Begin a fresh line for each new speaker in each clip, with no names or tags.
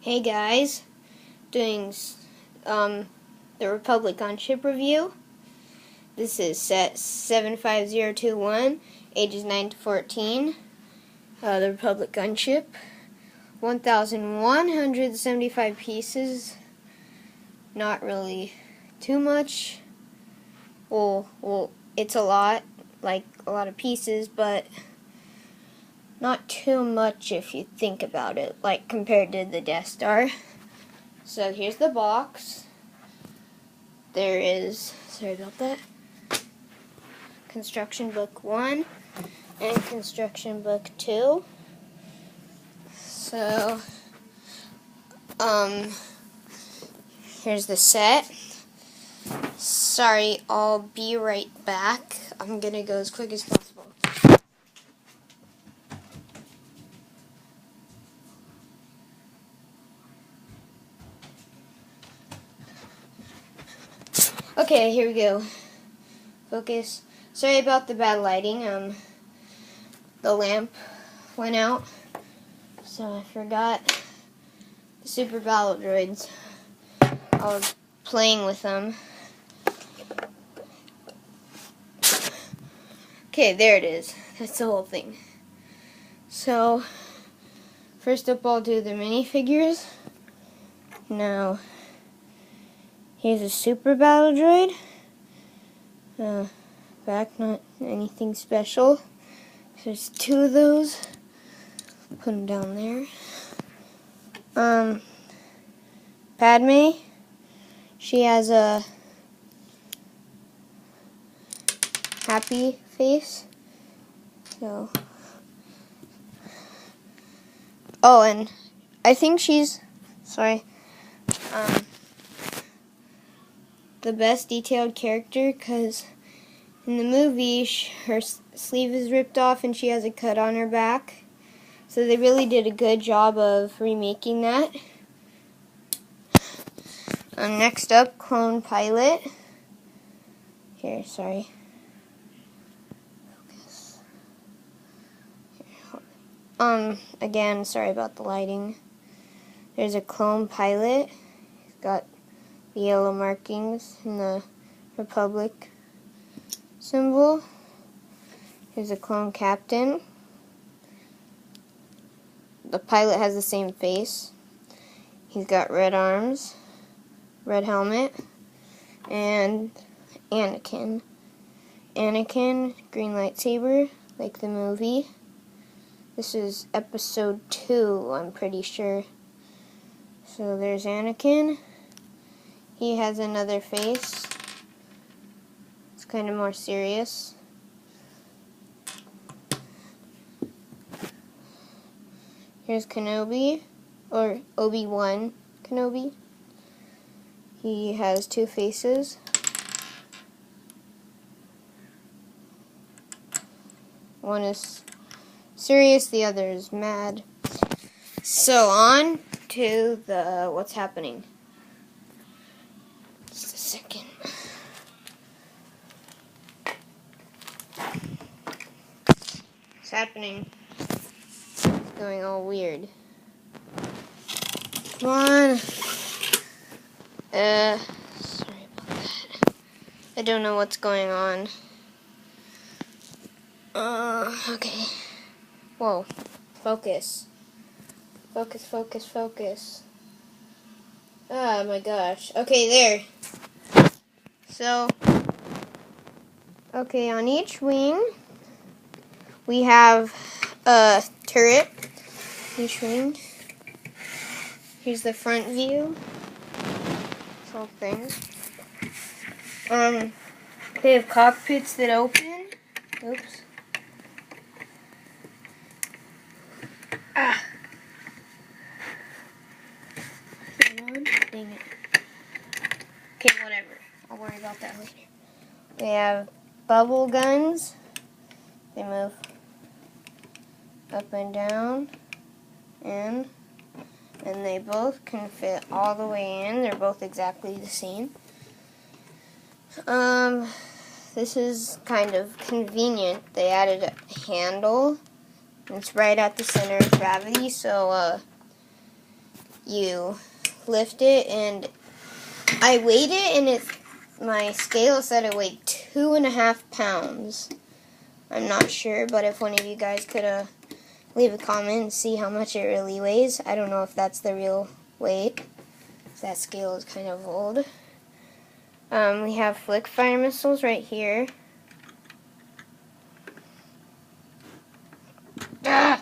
Hey guys, doing the Republic gunship review. This is set 75021, ages 9 to 14. The Republic gunship, 1,175 pieces. Not really too much. Well, it's a lot, like a lot of pieces, but not too much if you think about it, like compared to the Death Star. So here's the box. There is, sorry about that, Construction Book 1 and Construction Book 2. So, here's the set. Sorry, I'll be right back. I'm gonna go as quick as possible. Okay, here we go. Focus. Sorry about the bad lighting. The lamp went out, so I forgot the Super Battle Droids. I was playing with them. Okay, there it is. That's the whole thing. So, first up I'll do the minifigures. Now, here's a Super Battle Droid. Back, not anything special. There's two of those. Put them down there. Padme, she has a happy face. So, oh, and I think she's, sorry, the best detailed character, because in the movie her sleeve is ripped off and she has a cut on her back. So they really did a good job of remaking that. Next up, Clone Pilot. Here, sorry. Focus. Here, again, sorry about the lighting. There's a Clone Pilot. He's got the yellow markings in the Republic symbol. Here's a Clone Captain. The pilot has the same face. He's got red arms, red helmet, and Anakin. Anakin, green lightsaber, like the movie. This is episode 2, I'm pretty sure. So there's Anakin. He has another face. It's kind of more serious. Here's Kenobi, or Obi-Wan Kenobi. He has two faces. One is serious, the other is mad. So on to the what's happening. Just a second. What's happening? Going all weird. Come on. Sorry about that. I don't know what's going on. Okay. Whoa. Focus. Focus, focus, focus. Oh my gosh. Okay, there. So, okay, on each wing, we have a turret. Each wing. Here's the front view. This whole thing. They have cockpits that open. Oops. Hang on. Dang it. Okay, whatever. I'll worry about that later. We have bubble guns. They move up and down, and they both can fit all the way in. They're both exactly the same. This is kind of convenient. They added a handle. It's right at the center of gravity, so you lift it, and I weighed it, and my scale said it weighed 2.5 pounds. I'm not sure, but if one of you guys could leave a comment and see how much it really weighs. I don't know if that's the real weight. That scale is kind of old. We have flick fire missiles right here. Ah!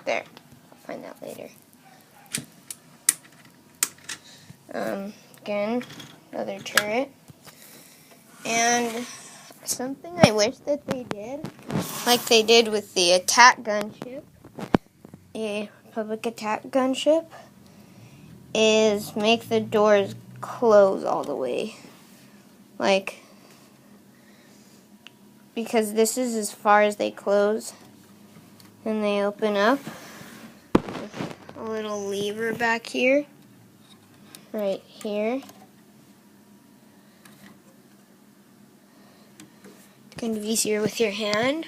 There. I'll find that later. Again, another turret. And something I wish that they did, like they did with the attack gunship, a public attack gunship, is make the doors close all the way. Like, because this is as far as they close, and they open up with a little lever back here, right here. It's kind of easier with your hand.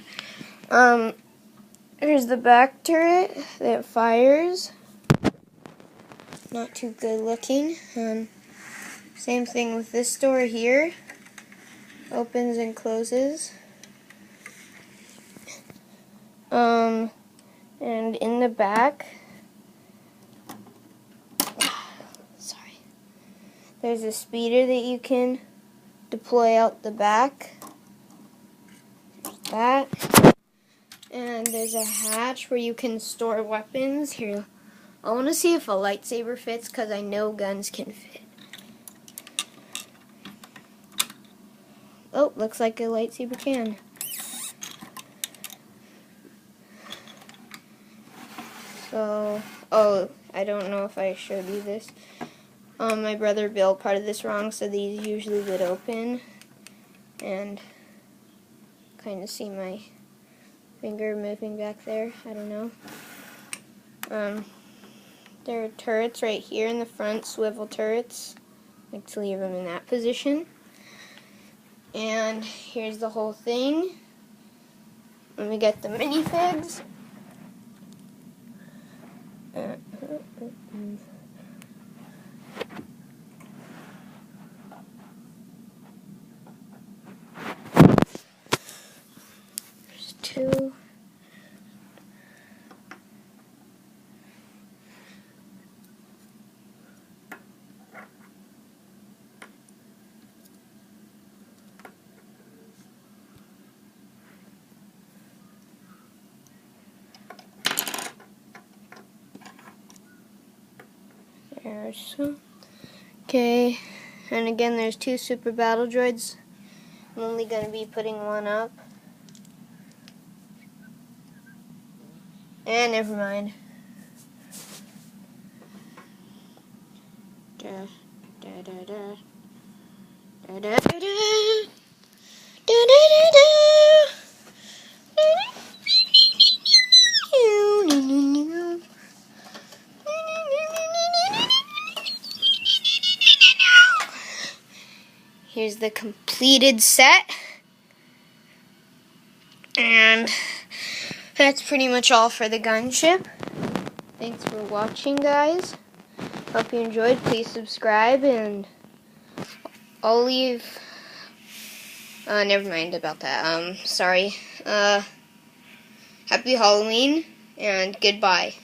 Here's the back turret that fires. Not too good looking. Same thing with this door here. Opens and closes. And in the back, sorry, there's a speeder that you can deploy out the back. There's that. And there's a hatch where you can store weapons. Here, I want to see if a lightsaber fits, because I know guns can fit. Oh, looks like a lightsaber can. So, I don't know if I showed you this. My brother built part of this wrong, so these usually would open. And kind of see my finger moving back there. I don't know. There are turrets right here in the front, swivel turrets. I like to leave them in that position. And here's the whole thing. Let me get the minifigs. There's two. There's some. Okay, and again there's two super battle droids. I'm only going to be putting one up. And never mind. Da, da, da, da. Da, da, da, da. Da, da, da, da. Here's the completed set. And that's pretty much all for the gunship. Thanks for watching, guys. Hope you enjoyed. Please subscribe, and I'll leave... never mind about that. Sorry. Happy Halloween, and goodbye.